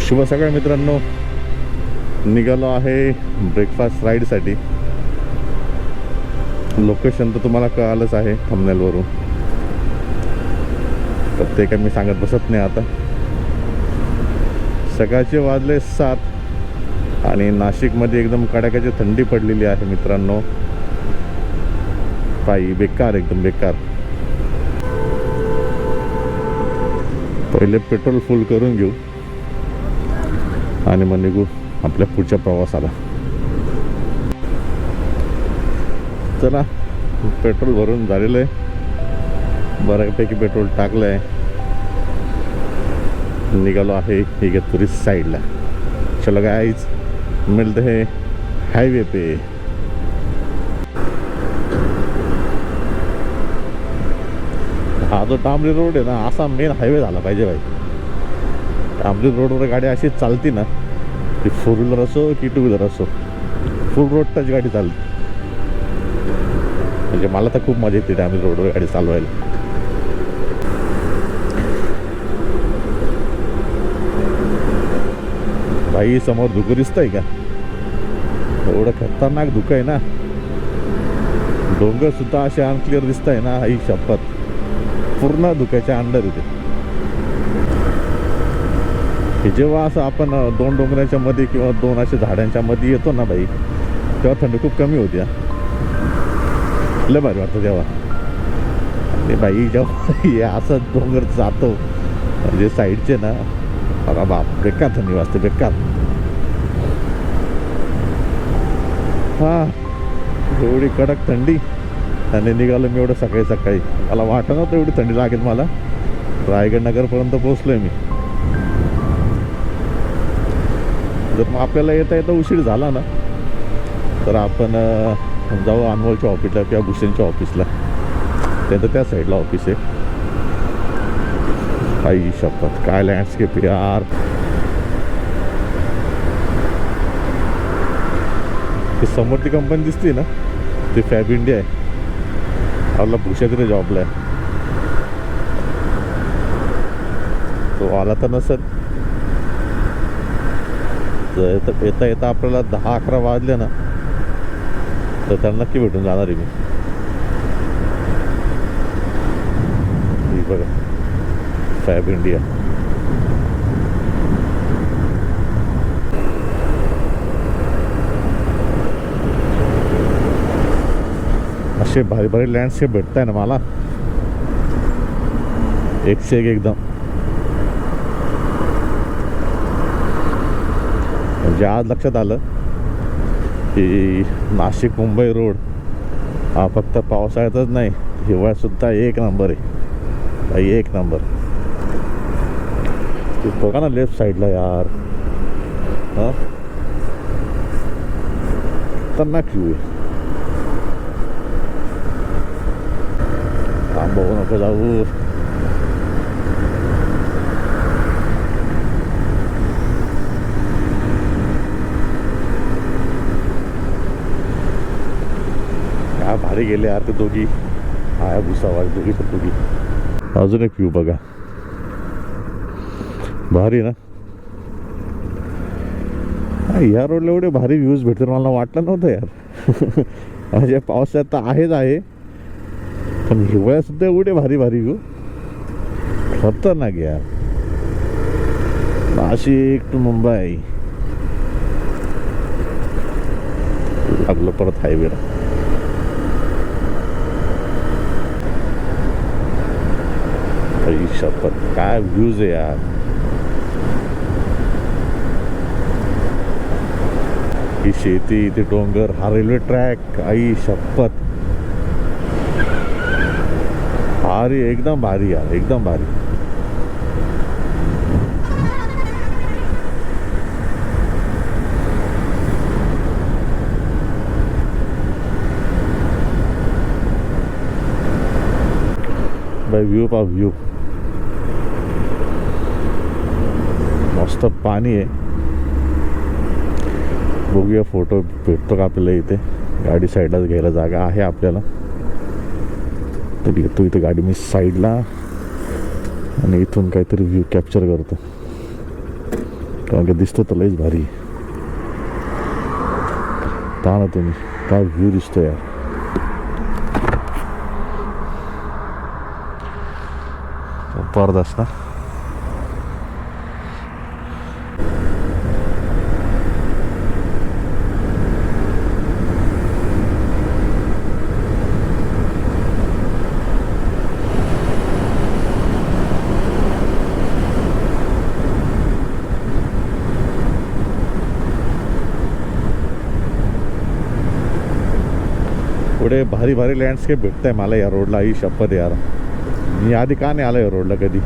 शुभ सकाळ मित्रांनो, निघालो आहे ब्रेकफास्ट राईडसाठी. लोकेशन तर तुम्हाला कळालंच आहे थंबनेलवरून, तर ते काय मी सांगत बसत नाही आता. सकाळचे वाजले 7 आणि नाशिकमध्ये एकदम कडाक्याची थंडी पडलेली आहे मित्रांनो. पायी बेकार, एकदम बेकार. पहिले पेट्रोल फुल करून घेऊ आणि मग निघू आपल्या पुढच्या प्रवासाला. चला, पेट्रोल भरून झालेलं आहे, बऱ्यापैकी पेट्रोल टाकलं आहे. निघालो आहे इगतपुरी साईडला. चलो गाइस, मिलते हैं हाईवे पे. हा जो डांबरी रोड आहे ना, असा मेन हायवे झाला पाहिजे भाई. डांबरी रोडवर गाडी अशी चालती ना, ती 4 व्हीलर असो की 2 व्हीलर असो, फुल रोड टच गाडी चालते. म्हणजे मला तर खूप मजा येते डांबरी रोडवर गाडी चालवायला. भाई समोर धुकं दिसतंय का? एवढं खतरनाक धुकं आहे ना. डोंगर सुद्धा असे अनक्लिअर दिसत आहे ना, आई शपथ. पूर्ण धुक्याच्या अंडर येते. जेव्हा असं आपण 2 डोंगराच्या मध्ये किंवा 2 अशा झाडांच्या मध्ये येतो ना भाई, तेव्हा थंडी खूप कमी होती. लय भारी वाटतं तेव्हा. आणि भाई जेव्हा हे असं डोंगर जातो म्हणजे साईडचे ना, अरे बाप, बेकार थंडी वाजते, बेकार. हा, एवढी कडक थंडी. आणि निघालो मी एवढं सकाळी सकाळी. मला वाटत नव्हतं एवढी थंडी लागेल मला. रायगड नगरपर्यंत पोहोचलोय मी. जर मग आपल्याला येता येता उशीर झाला ना, तर आपण जाऊ अनमोलच्या ऑफिसला किंवा भूषणच्या ऑफिसला. त्यांचं त्या साईडला ऑफिस आहे. आई शपथ, काय लँडस्केप यार. ती समोर ती कंपनी दिसते ना, ती फॅब इंडिया आहे. आपला भूषा तिथे जॉबला आहे. तो आला तर नसेल. येता येता आपल्याला 10-11 वाजले ना, तर त्यांना नक्की भेटून जाणार आहे मी. बघा, फॅब इंडिया. असे भारी भारी लँडस्केप भेटत आहे ना मला, एकशे एक एकदम. म्हणजे आज लक्षात आलं की नाशिक मुंबई रोड हा फक्त पावसाळ्यातच नाही, हिवाळ्यात सुद्धा एक नंबर आहे भाई, एक नंबर. ते बघा ना लेफ्ट साईडला यार, हां, खतरनाक व्ह्यू आहे. थांबवू नको जाऊ. काय भारी गेले यार ते दोघी. आया भुसावाज दोघी तर दोघी. अजून एक व्ह्यू बघा, भारी ना. या रोडला एवढे भारी व्ह्यूज भेटतील मला वाटलं नव्हतं यार. म्हणजे पावसाळ्यात तर आहेच आहे, पण हिवाळ्यात सुद्धा एवढे भारी भारी व्ह्यू. खतरनाक यार. नाशिक टू मुंबई लागलं परत हायवेला. आई शपथ, काय व्ह्यूज आहे यार. ही शेती, ते डोंगर, हा रेल्वे ट्रॅक, आई शपथ. भारी, एकदम भारी यार, एकदम भारी. बाय व्ह्यू पा व्ह्यू. मस्त पाणी आहे. बघूया फोटो भेटतो का आपल्याला इथे. गाडी साईडलाच घ्यायला जागा आहे आपल्याला. तर घेतो इथे गाडी मी साईडला आणि इथून काहीतरी व्ह्यू कॅप्चर करतो. कारण की दिसतो तर लईच भारी. पहा ना तुम्ही काय व्ह्यू दिसतो यार. जबरदस्त ना. पुढे भारी भारी लँडस्केप भेटत आहे मला या रोडला. ही शपथ यार, मी आधी का नाही आलो या रोडला कधी.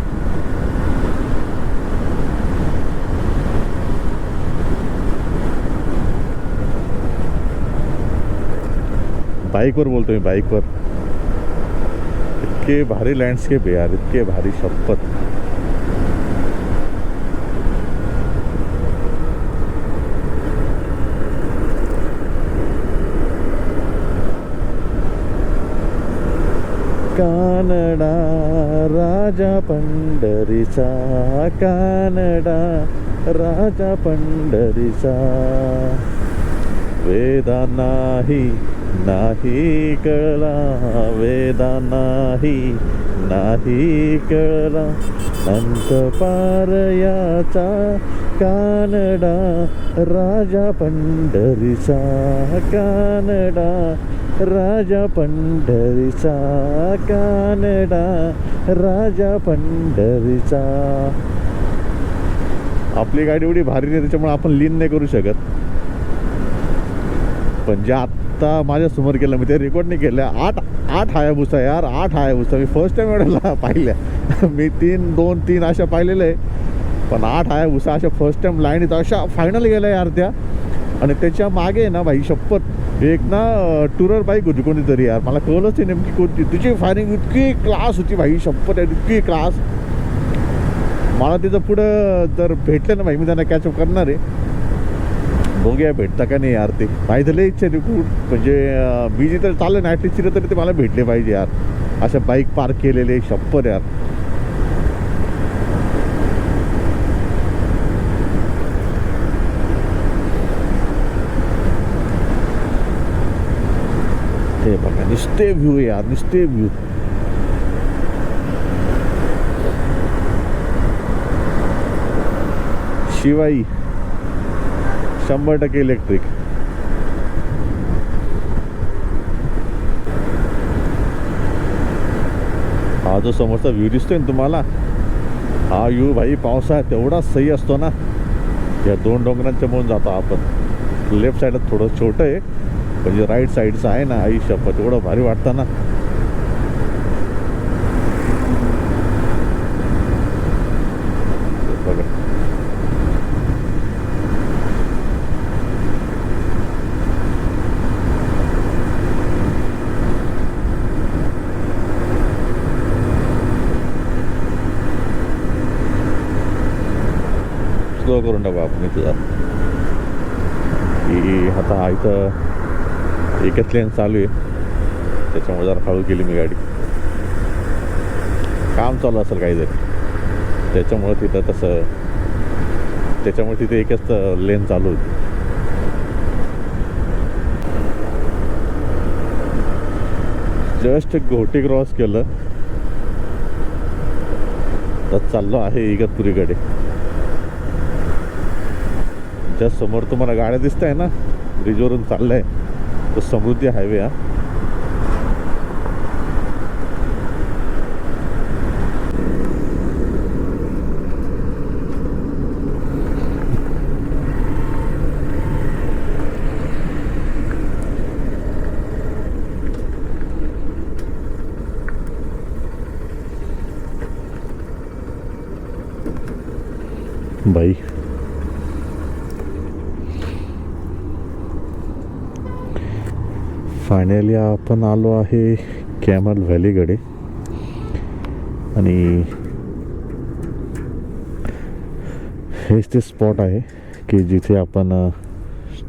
बाईकवर बोलतो मी, बाईकवर. इतके भारी लँडस्केप आहे यार, इतके भारी, शपथ. कानडा राजा पंढरीचा, कानडा राजा पंढरीचा. वेदा नाही नाही कळला, वेदा नाही नाही कळला, अंत पारयाचा. कानडा राजा पंढरीचा, कानडा राजा पंढरीचा, कानडा राजा पंढरीचा. आपली गाडी एवढी भारी नाही त्याच्यामुळे आपण लीन नाही करू शकत. पण जे आत्ता माझ्या समोर केलं मी ते रेकॉर्ड नाही केलं. 8 हायाबुसा यार, 8 हायाबुसा. मी फर्स्ट टाइम एवढ्याला पाहिल्या. मी 2-3 अशा पाहिलेल्या आहे, पण 8 हायाबुसा अशा फर्स्ट टाइम लाईनीत अशा फायनल गेल्या यार त्या. आणि त्याच्या मागे ना भाई शपथ एक ना टुरर बाईक होती कोणीतरी यार, मला कळलंच नाही नेमकी कोणती. तिची फायरिंग इतकी क्लास होती भाई, शपथ इतकी क्लास. मला तिथं पुढं जर भेटलं ना भाई मी त्यांना कॅचअप करणार आहे. बघूया भेटता का नाही यार. ते माहिती लई इच्छा आहे खूप, म्हणजे मी जिथं चाललं ना ॲटलीस्ट तिथं तरी ते मला भेटले पाहिजे यार. अशा बाईक पार्क केलेले, शपथ यार. ते बघा नुसते व्ह्यू यार, नुसते व्ह्यू. शिवाई 100% इलेक्ट्रिक. हा जो समोरचा व्ह्यू दिसतोय ना तुम्हाला, हा व्ह्यू भाई पावसाळ्यात तेवढा सही असतो ना. या 2 डोंगरांच्या मधून जातो आपण. लेफ्ट साईडला थोडं छोटं आहे, म्हणजे राईट साईडचं आहे ना, आई शपथ एवढं भारी वाटतं ना. बघा स्लो करून टाकू आपण इथं. आता इथं एकच लेन चालू आहे, त्याच्यामुळे जरा हळू केली मी गाडी. काम चालू असेल काहीतरी त्याच्यामुळे तिथं तसं, त्याच्यामुळे तिथे एकच लेन चालू होती. जस्ट घोटी क्रॉस केलं तर चाललो आहे इगतपुरीकडे. जस्ट समोर तुम्हाला गाड्या दिसत आहे ना, ब्रिजवरून चाललंय तो समृद्धी हायवे. हा भाई फायनली आपण आलो आहे कॅमल व्हॅलीकडे. आणि हेच ते स्पॉट आहे की जिथे आपण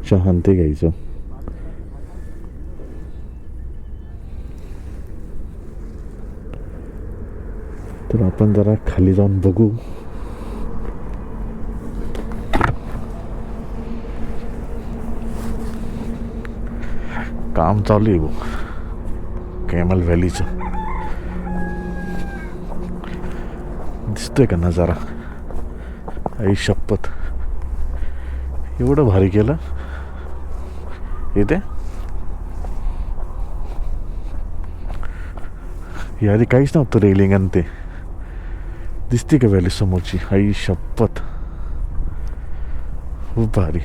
चहांती घ्यायचो. तर आपण जरा खाली जाऊन बघू. काम चालू आहे भाऊ कॅमल व्हॅलीचं. दिसतोय का नजारा? आई शपथ, एवढं भारी केलं इथे. यादी काहीच नव्हतं रेलिंग आणि ते. दिसते का व्हॅली समोरची? आई शपथ, खूप भारी.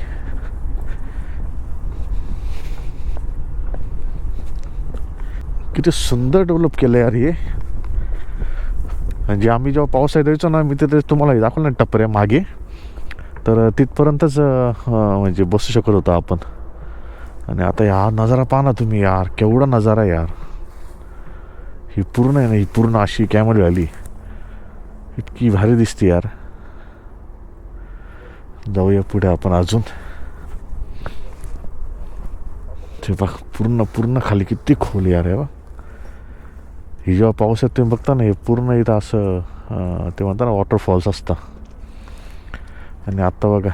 किती सुंदर डेव्हलप केलं यार हे. म्हणजे आम्ही जेव्हा पावसाळ्यात यायचो ना, मी तिथे तुम्हाला दाखवलं ना टप्प्या मागे, तर तिथपर्यंतच म्हणजे बसू शकत होतो आपण. आणि आता यार नजारा पहा ना तुम्ही यार, केवढा नजारा यार. ही पूर्ण आहे ना, ही पूर्ण अशी कॅमल व्हॅली इतकी भारी दिसते यार. जाऊया पुढे आपण अजून. ते बघ पूर्ण पूर्ण खाली किती खोल यार आहे बा. ही जेव्हा पावसात तुम्ही बघता ना, हे पूर्ण इथं असं ते म्हणता ना वॉटरफॉल्स असतं. आणि आत्ता बघा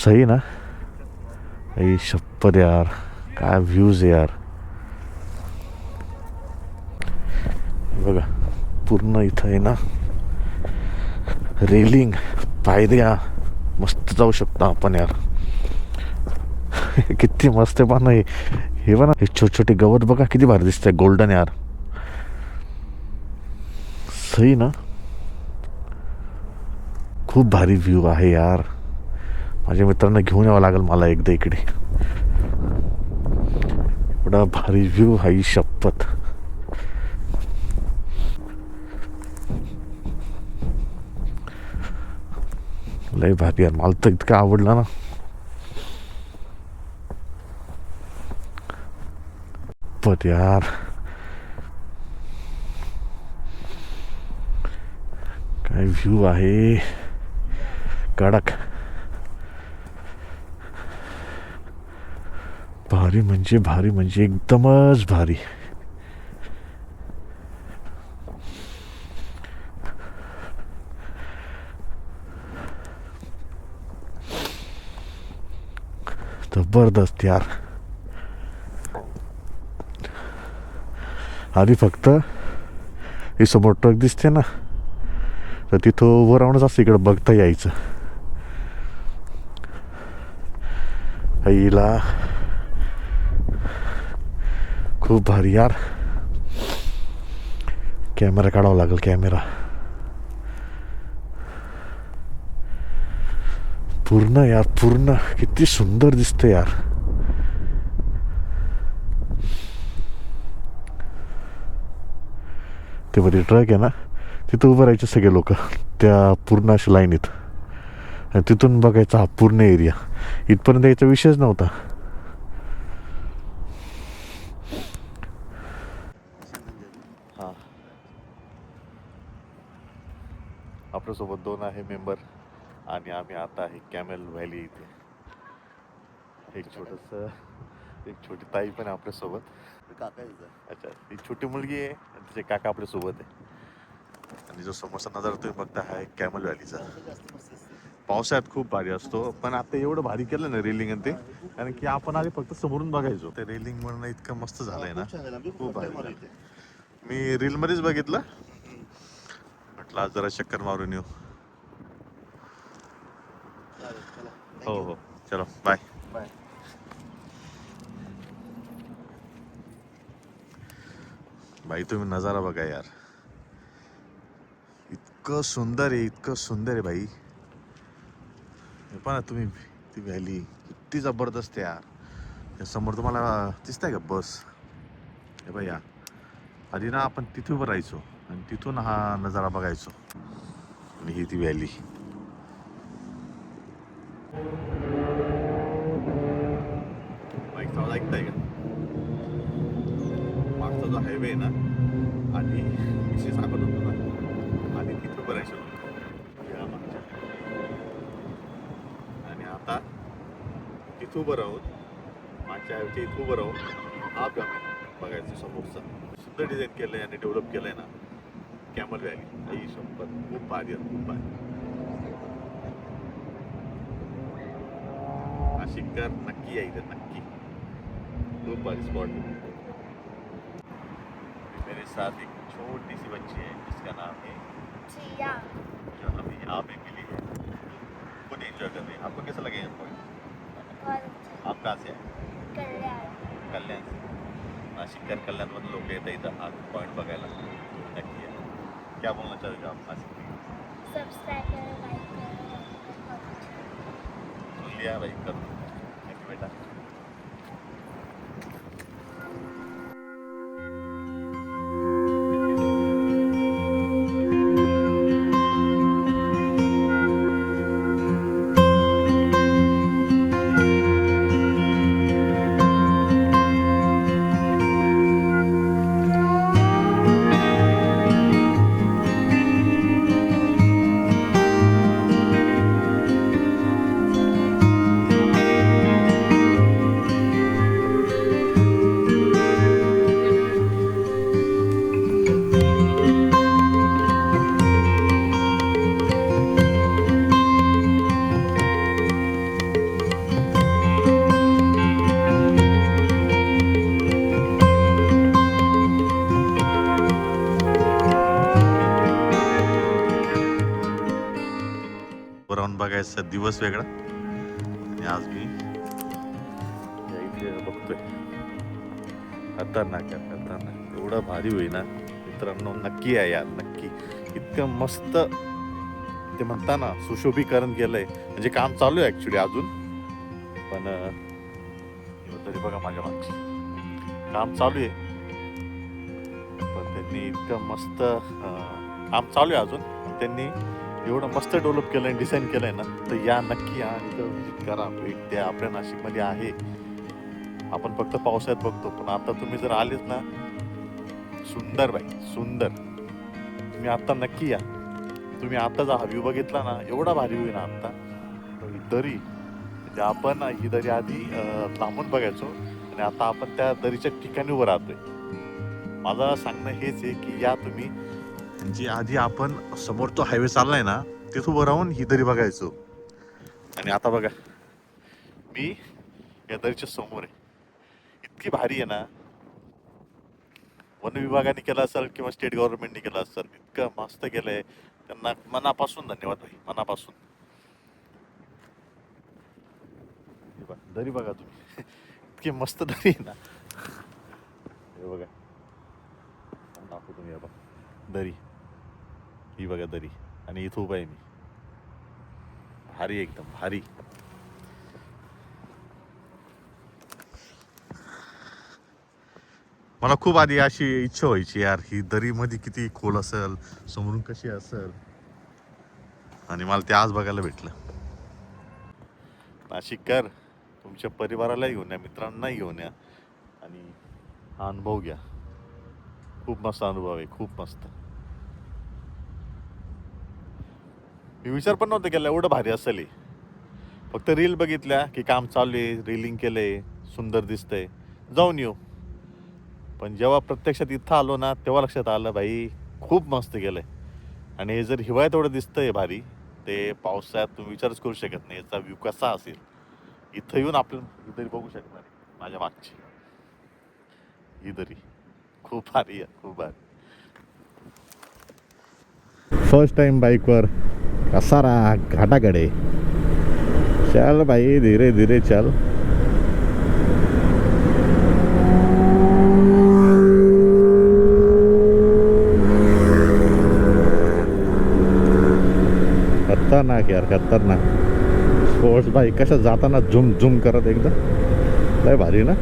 सही ना, आई शपथ यार, काय व्ह्यूज आहे यार. बघा पूर्ण इथं आहे ना रेलिंग, पायऱ्या, मस्त जाऊ शकतो आपण यार. किती मस्त आहे पण हे बघा, हे छोटे छोटे गवत बघा किती भारी दिसतंय, गोल्डन यार. सही ना, खूप भारी व्ह्यू आहे यार. माझ्या मित्रांना घेऊन यावं लागेल मला एकदा इकडे. एवढा भारी व्ह्यू, हाई शपथ. लय भारी यार, मला तर इतकं आवडलं ना. पण यार काय व्ह्यू आहे कडक. भारी म्हणजे भारी, म्हणजे एकदमच भारी. जबरदस्त यार. आधी फक्त ही समोर ट्रक दिसते ना, तर तिथं उभं राहूनच असं इकडं बघता यायचं. आईला खूप भारी यार. कॅमेरा काढावा लागेल, कॅमेरा. पूर्ण यार, पूर्ण किती सुंदर दिसतं यार. ते मध्ये ट्रक आहे ना, तिथं उभं राहायचे सगळे लोक त्या पूर्ण अशा लाईनीत. आणि तिथून बघायचा हा पूर्ण एरिया. इथपर्यंत यायचा विषयच नव्हता. हां, आपल्यासोबत 2 आहे मेंबर. आणि आम्ही आता आहे कॅमेल व्हॅली इथे. एक छोटी ताई पण आहे आपल्यासोबत. काका आहे इथं. अच्छा, ही छोटी मुलगी आहे आणि तिचे काका आपल्यासोबत आहे. आणि जो समोरचा नजारा तुम्ही बघता आहे कॅमल व्हॅलीचा. जास्त मस्त असते. पावसाळ्यात खूप भारी असतो, पण आता एवढं भारी केलं ना रेलिंग आणि ते, कारण की आपण आधी फक्त समोरून बघायचो. ते रेलिंग म्हणून इतकं मस्त झालंय ना, खूप छान झालं. आम्ही खूप भारी मारू झालं. इथे. मी रील मध्येच बघितलं, म्हटलं आज जरा चक्कर मारून येऊ. चालेल, चला. हो थँक्यू. हो, चलो बाय. बाय. भाई तुम्ही नजारा बघा यार, इतकं सुंदर आहे, इतकं सुंदर आहे भाई. हे पहा ना तुम्ही, ती व्हॅली किती जबरदस्त आहे यार. या समोर तुम्हाला दिसतंय का बस? हे बघा या, आधी ना आपण तिथे उभं राहायचो आणि तिथून हा नजारा बघायचो. आणि ही ती व्हॅली. बाईकचा आवाज ऐकताय का? मागचा जो हायवे आहे ना, आधी विषय सांगत होतो ना, आधी तिथे उभं राहायचो या मागच्या. आणि आता तिथं उभं राहून, मागच्या ऐवजी इथं उभं राहून हा व्ह्यू बघायचं समोरचा. सुंदर डिझाईन केलंय आणि डेव्हलप केलंय ना कॅमल व्हॅली. आई शपथ, खूप भारी आहे, खूप भारी. नाशिककर नक्की या इथे, नक्की. खूप भारी स्पॉट है। मेरे साथ एक छोटी सी बच्ची है जिसका नाम है चिया। जो अभी यहाँ पे मिली है, खुद एंजॉय कर रही है। आपको कैसा लगे यहाँ पॉइंट? बहुत अच्छा। आप कहाँ से हैं? कल्याण। कल्याण से। नाशिककर कल्याणमधून लोक येतात इथं हा पॉईंट बघायला, नक्की आहे. क्या बोलना चाहोगे आप नाशिक में? सब्सक्राइब करें, लाइक करें, बहुत अच्छा। सुन लिया भाई, कर थैंक यू बेटा. राहून बघायचा दिवस वेगळा आणि आज मी या इथे बघतोय. खतरनाक आहे, खतरनाक. एवढं भारी होईल ना मित्रांनो, नक्की आहे यार, नक्की. इतकं मस्त ते म्हणता ना सुशोभीकरण केलंय, म्हणजे काम चालू आहे ऍक्च्युली अजून, पण तरी बघा माझ्या मागची काम चालू आहे, पण त्यांनी इतकं मस्त काम चालू आहे अजून, पण त्यांनी एवढं मस्त डेव्हलप केलंय, डिझाईन केलंय ना, तर या नक्की या इथं विजिट करा, भेट द्या. आपल्या नाशिकमध्ये आहे, आपण फक्त पावसाळ्यात बघतो, पण आता तुम्ही जर आलेत ना, सुंदर बाई सुंदर. तुम्ही आता नक्की या. तुम्ही आता जा व्ह्यू बघितला ना, एवढा भारी होईल ना आता. ही दरी म्हणजे आपण ही दरी आधी लांबून बघायचो आणि आता आपण त्या दरीच्या ठिकाणी उभं राहतोय. माझं सांगणं हेच आहे की या तुम्ही, जी आधी आपण समोर तो हायवे चाललाय ना तिथं उभं राहून ही दरी बघायचो, आणि आता बघा मी या दरीच्या समोर आहे. इतकी भारी आहे ना, वन विभागाने केलं असेल किंवा स्टेट गव्हर्नमेंटने केलं असेल, इतकं मस्त केलंय. त्यांना मनापासून धन्यवाद भाई, मनापासून. दरी बघा तुम्ही, इतकी मस्त दरी आहे ना. हे बघा दाखवतो तुम्ही, हे बघा दरी, ही बघा दरी, आणि इथं उभा आहे मी. भारी, एकदम भारी. मला खूप आधी अशी इच्छा व्हायची यार, ही दरी मध्ये किती खोल असेल, समोरून कशी असेल, आणि मला ते आज बघायला भेटलं. नाशिककर, तुमच्या परिवाराला घेऊन या, मित्रांना घेऊन या आणि हा अनुभव घ्या. खूप मस्त अनुभव आहे, खूप मस्त. मी विचार पण नव्हता केला एवढं भारी असेल. फक्त रील बघितल्या की काम चालू आहे, रीलिंग केलंय, सुंदर दिसतंय, जाऊन येऊ. पण जेव्हा प्रत्यक्षात इथं आलो ना, तेव्हा लक्षात आलं भाई खूप मस्त केलंय. आणि हे जर हिवाळ्यात एवढं दिसतंय भारी, ते पावसाळ्यात तुम्ही विचारच करू शकत नाही याचा व्ह्यू कसा असेल. इथं येऊन आपण ही दरी बघू शकणार आहे, माझ्या मागची ही दरी खूप भारी आहे, खूप भारी. फर्स्ट टाइम बाईकवर कसारा घाटाकडे. चल भाई, धीरे धीरे चल. खतरनाक यार, खतरनाक. स्पोर्ट्स बाईक कशा जाताना झुम झुम करत एकदम लय भारी ना.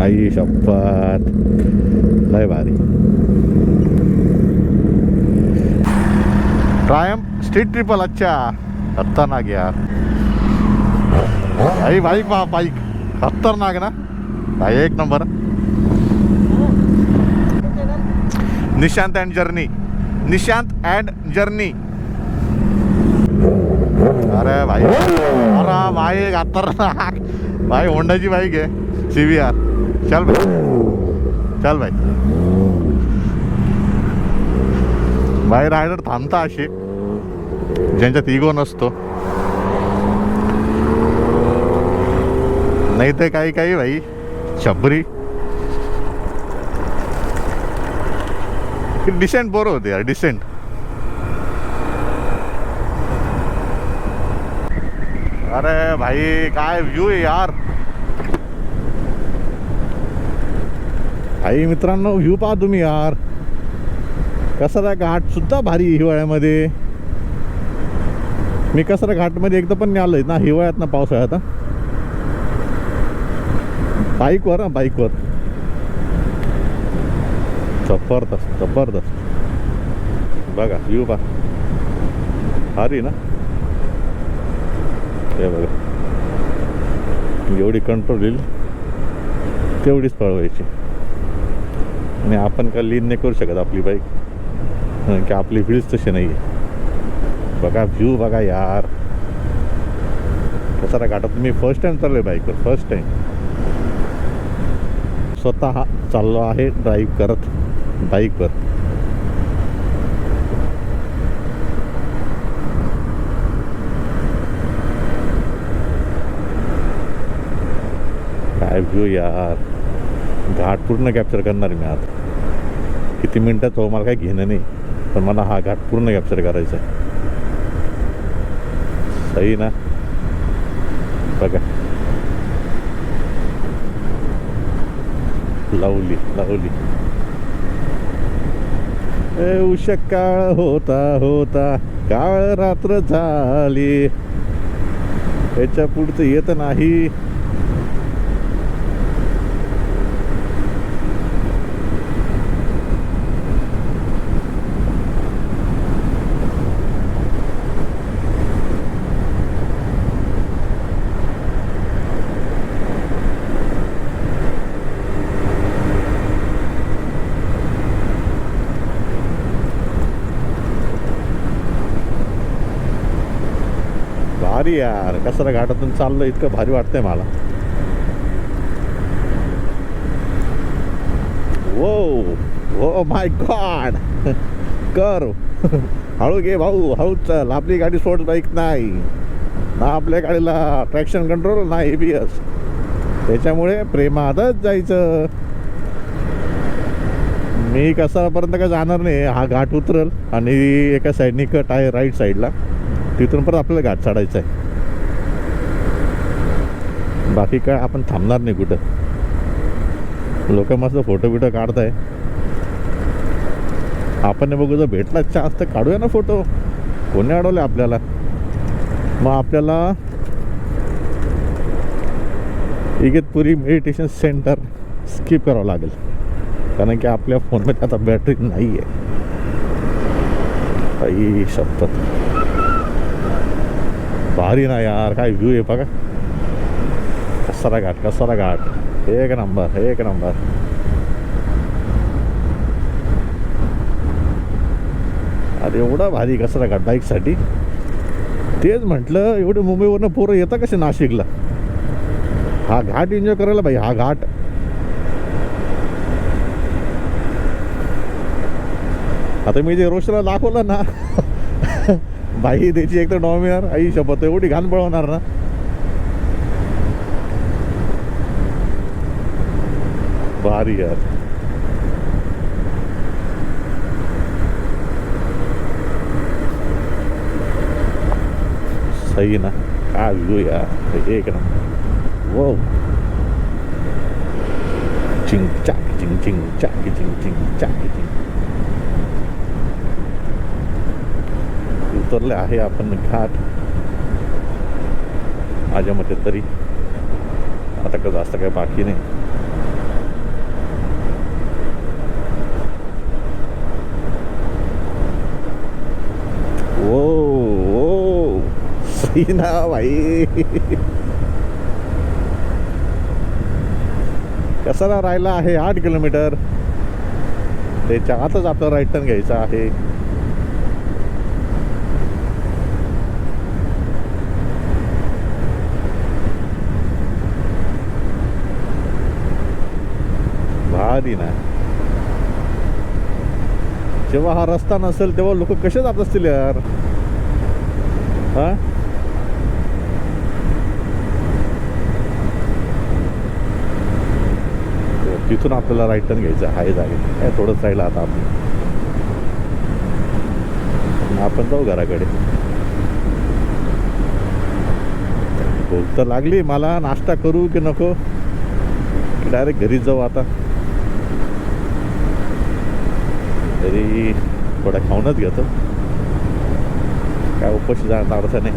आई शपथ, लय भारी. ट्रायम्फ स्ट्रीट ट्रिपल, अच्छा खतरनाक यार. भाई बाईक बाईक खतरनाक ना भाई, एक number. Nishant and journey, Nishant and journey. अरे भाई, अरे भाई खतरनाक भाई. होंडाची बाईक आहे, CVR. चल भाई, चल भाई. बाई रायडर थांबता असे ज्यांच्यात इगो नसतो, नाही तर काही काही भाई शबरी डिसेंट पोरं होते यार, डिसेंट. अरे भाई काय व्ह्यू आहे यार. भाई मित्रांनो व्ह्यू पहा तुम्ही यार. कसारा घाट सुद्धा भारी हिवाळ्यामध्ये. मी कसारा घाटमध्ये एकदा पण नाही आलोय ना हिवाळ्यात ना पावसाळ्यात. बाईकवर बाईकवर जबरदस्त जबरदस्त. बघा व्ह्यू पहा भारी ना. हे बघा एवढी कंट्रोल येईल तेवढीच पळवायची. आणि आपण का लीन नाही करू शकत आपली बाईक, की आपली व्हील्स तशी नाही आहे. बघा व्ह्यू बघा यार. कसारा घाटात मी फर्स्ट टाइम चाललोय बाईकवर, फर्स्ट टाइम स्वतः चाललो आहे ड्राईव्ह करत बाईकवर. काय व्ह्यू यार. घाट पूर्ण कॅप्चर करणार मी आता. किती मिनिटात हो मला काही घेणं नाही, पण मला हा घाट पूर्ण कॅप्चर करायचा आहे. सही ना. बघा लावली लावली. उषा काळ होता होता काळ रात्र झाली, त्याच्या पुढचं येत नाही. भारी यार. कसारा घाटातून चाललं इतकं भारी वाटतंय मला. Oh my God. कर हळू घे भाऊ, हळू चल. आपली गाडी स्पोर्ट्स बाईक नाही ना, आपल्या गाडीला ट्रॅक्शन कंट्रोल ना ABS, त्याच्यामुळे प्रेमातच जायचं. मी कसारापर्यंत काय जाणार नाही. हा घाट उतरल आणि एका साईडनी कट आहे राईट साईडला, तिथून परत आपल्याला घाट चढायचा आहे. बाकी काय आपण थांबणार नाही कुठं. लोक मस्त फोटो बिटो काढताय. आपण बघू जर भेटला चान्स तर काढूया ना फोटो. कोणी अडवले आपल्याला. मग आपल्याला इगतपुरी मेडिटेशन सेंटर स्किप करावं लागेल, कारण की आपल्या फोनमध्ये आता बॅटरी नाही आहे. आई शपथ. भारी ना यार. काय व्ह्यू आहे बघा. कसारा घाट, कसारा घाट एक नंबर, एक नंबर. अरे एवढा भारी कसारा घाट बाईकसाठी. तेच म्हटलं एवढं मुंबईवरनं पोरं येतं कसे नाशिकला हा घाट एन्जॉय करायला. भाई हा घाट आता मी जे रोशला दाखवलं ना बाई त्याची एक तर डॉमिनर. आई शपथ एवढी घाण पळवणार ना. भारी यार. सही ना. काय व्ह्यू यार एक नंबर. वो चिंग चाक चिंग चिंग चाक चिंग चिंग चाक चिंग. उतरले आहे आपण घाट माझ्या मते तरी. आता का जास्त काही बाकी नाही. ओ सही ना भाई. कसारा राहिला आहे 8 किलोमीटर. त्याच्या आतच आपल्याला राईट टर्न घ्यायचा आहे. भारी ना. जेव्हा हा रस्ता नसेल तेव्हा लोक कसे जात असतील यार. हा तिथून आपल्याला राईट टर्न घ्यायचं आहे जागे काय थोडंच राहिलं आता आपण जाऊ घराकडे. भूक तर लागली मला. नाश्ता करू की नको डायरेक्ट घरीच जाऊ आता. घरी थोडा खाऊनच घेतो काय उपाशी जाणार अर्थ नाही.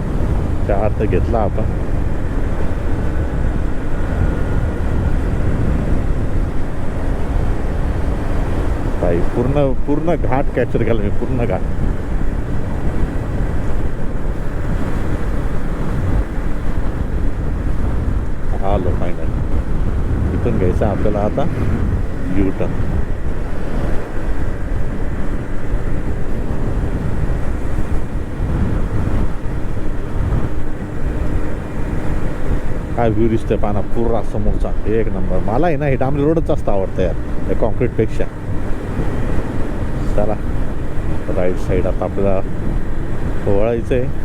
चहा तर घेतला आपण. भाई पूर्ण घाट कॅप्चर केला मी. पूर्ण घाट आलो फायनल. इथून घ्यायचं आपल्याला आता यू टर्न. काय व्ह्यू दिसतोय पाना पुरा समोरचा एक नंबर. मला आहे ना हे डांबरी रोडच जास्त आवडतं यार या कॉन्क्रीटपेक्षा. चला राईट साईड आता आपल्याला वळायचं आहे.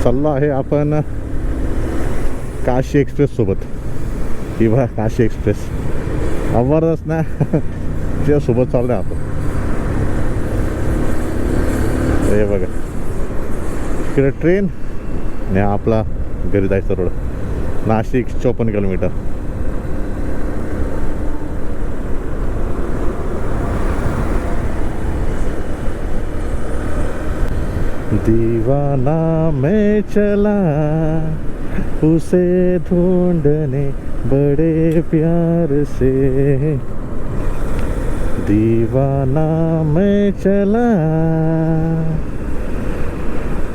चाललो आहे आपण काशी एक्सप्रेस सोबत. ही बघा काशी एक्सप्रेस अवरच ना त्यासोबत चाललो आहे आपण. हे बघा इकडे ट्रेन आणि आपला घरी जायचा रोड. नाशिक 54 किलोमीटर. दीवाना मैं चला उसे ढूंढने बड़े प्यार से. दीवाना मैं चला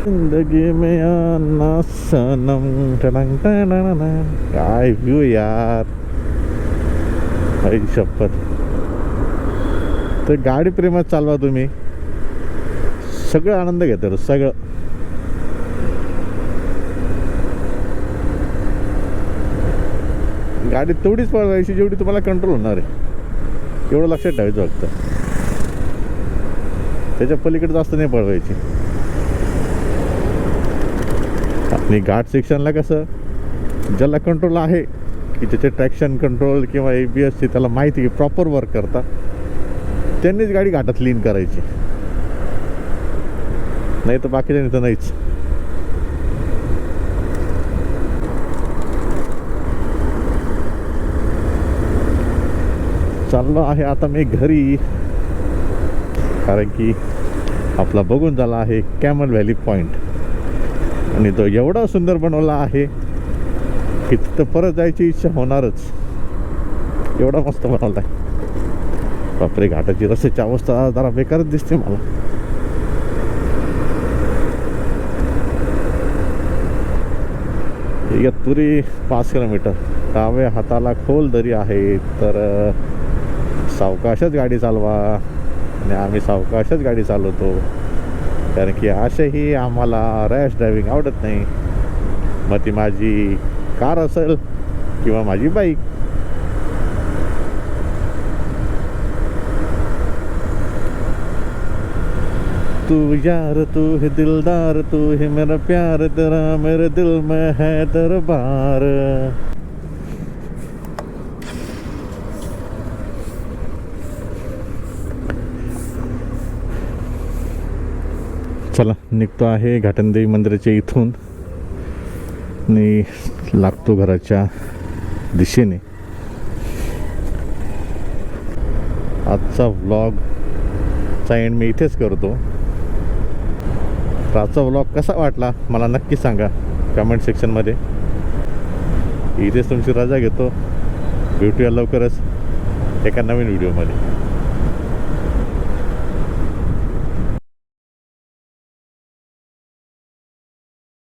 जिंदगी में आना सनम. काय व्यू यार आई शपथ. तर गाडी प्रेमात चालवा तुम्ही सगळं आनंद घेतो सगळं. गाडी तेवढीच पळवायची जेवढी तुम्हाला कंट्रोल होणार आहे. एवढं लक्षात ठेवायचं फक्त. त्याच्या पलीकडे जास्त नाही पळवायची. आणि घाट सेक्शनला कसं ज्याला कंट्रोल आहे की त्याचे ट्रॅक्शन कंट्रोल किंवा ABS त्याला माहिती की प्रॉपर वर्क करता त्यांनीच गाडी घाटात लीन करायची. नाही तर बाकीच्या तर नाहीच. चाललो आहे आता मी घरी. कारण की आपला बघून झाला आहे कॅमल व्हॅली पॉईंट. आणि तो एवढा सुंदर बनवला आहे की तिथं परत जायची इच्छा होणारच. एवढा मस्त बनवला आहे. बापरे घाटाची रस्त्याची अवस्था जरा बेकारच दिसते मला. इगतपुरी 5 किलोमीटर. डाव्या हाताला खोल दरी आहे. तर सावकाशच गाडी चालवा. आणि आम्ही सावकाशच गाडी चालवतो कारण की अशाही आम्हाला रॅश ड्रायव्हिंग आवडत नाही. मग ती माझी कार असेल किंवा माझी बाईक. तू यार तू है दिलदार तू है मेरा प्यार तेरा मेरे दिल में है दरबार. चला निघतो आहे घाटनदेवी मंदिराच्या इथून आणि लागतो घराच्या दिशेने. आजचा व्लॉगचा एंड मी इथेच करतो. आजचा व्लॉग कसा वाटला मला नक्की सांगा कमेंट सेक्शनमध्ये. इथेच तुमची रजा घेतो. भेटूया लवकरच एका नवीन व्हिडिओमध्ये.